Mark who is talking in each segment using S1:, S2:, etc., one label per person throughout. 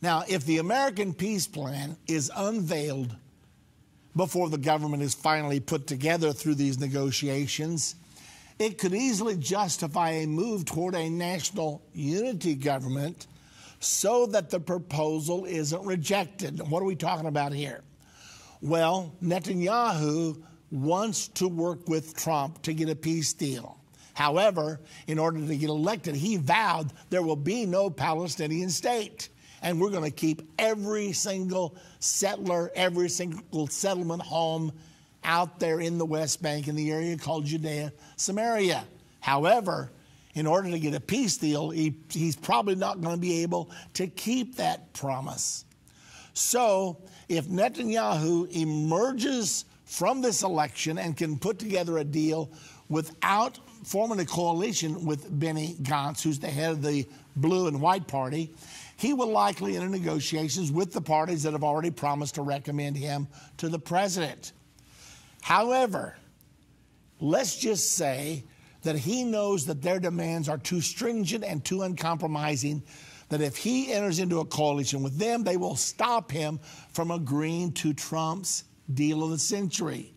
S1: Now, if the American peace plan is unveiled before the government is finally put together through these negotiations, it could easily justify a move toward a national unity government so that the proposal isn't rejected. What are we talking about here? Well, Netanyahu wants to work with Trump to get a peace deal. However, in order to get elected, he vowed there will be no Palestinian state. And we're going to keep every single settler, every single settlement home out there in the West Bank in the area called Judea, Samaria. However, in order to get a peace deal, he's probably not going to be able to keep that promise. So if Netanyahu emerges from this election and can put together a deal without forming a coalition with Benny Gantz, who's the head of the Blue and White Party, he will likely enter negotiations with the parties that have already promised to recommend him to the president. However, let's just say that he knows that their demands are too stringent and too uncompromising, that if he enters into a coalition with them, they will stop him from agreeing to Trump's deal of the century.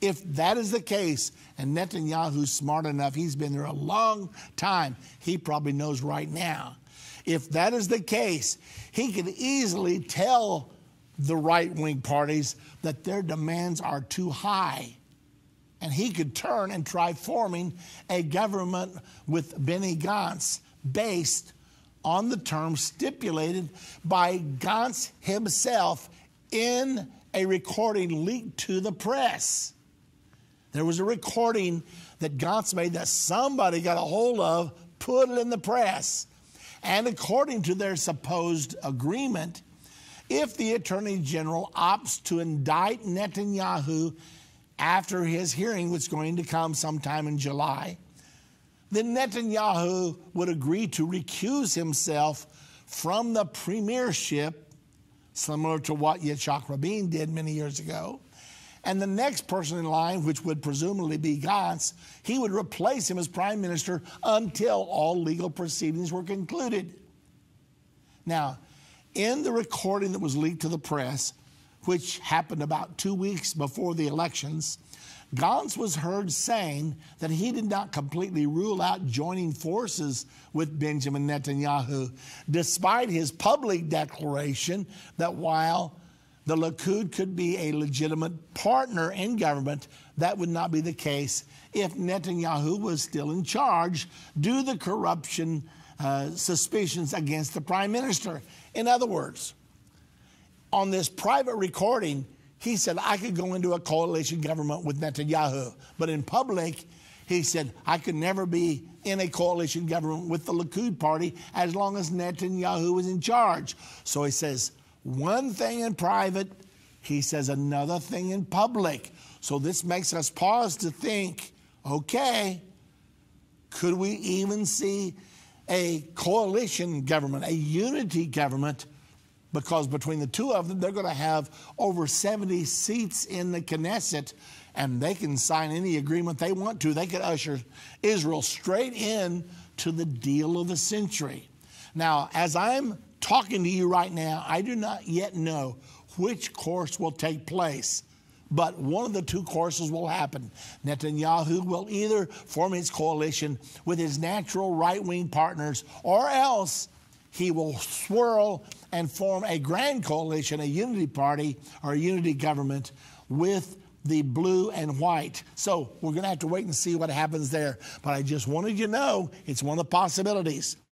S1: If that is the case, and Netanyahu's smart enough, he's been there a long time, he probably knows right now. If that is the case, he can easily tell the right-wing parties that their demands are too high. And he could turn and try forming a government with Benny Gantz based on the terms stipulated by Gantz himself in a recording leaked to the press. There was a recording that Gantz made that somebody got a hold of, put it in the press. And according to their supposed agreement, if the Attorney General opts to indict Netanyahu after his hearing, which is going to come sometime in July, then Netanyahu would agree to recuse himself from the premiership, similar to what Yitzhak Rabin did many years ago. And the next person in line, which would presumably be Gantz, he would replace him as prime minister until all legal proceedings were concluded. Now, in the recording that was leaked to the press, which happened about 2 weeks before the elections, Gantz was heard saying that he did not completely rule out joining forces with Benjamin Netanyahu, despite his public declaration that while the Likud could be a legitimate partner in government, that would not be the case if Netanyahu was still in charge due to the corruption suspicions against the prime minister. In other words, on this private recording, he said, I could go into a coalition government with Netanyahu. But in public, he said, I could never be in a coalition government with the Likud party as long as Netanyahu was in charge. So he says, one thing in private, he says another thing in public. So this makes us pause to think, okay, could we even see a coalition government, a unity government? Because between the two of them, they're going to have over 70 seats in the Knesset, and they can sign any agreement they want to. They could usher Israel straight in to the deal of the century. Now, as I'm talking to you right now, I do not yet know which course will take place, but one of the two courses will happen. Netanyahu will either form his coalition with his natural right-wing partners, or else he will swirl and form a grand coalition, a unity party or a unity government with the blue and white. So we're going to have to wait and see what happens there. But I just wanted you to know it's one of the possibilities.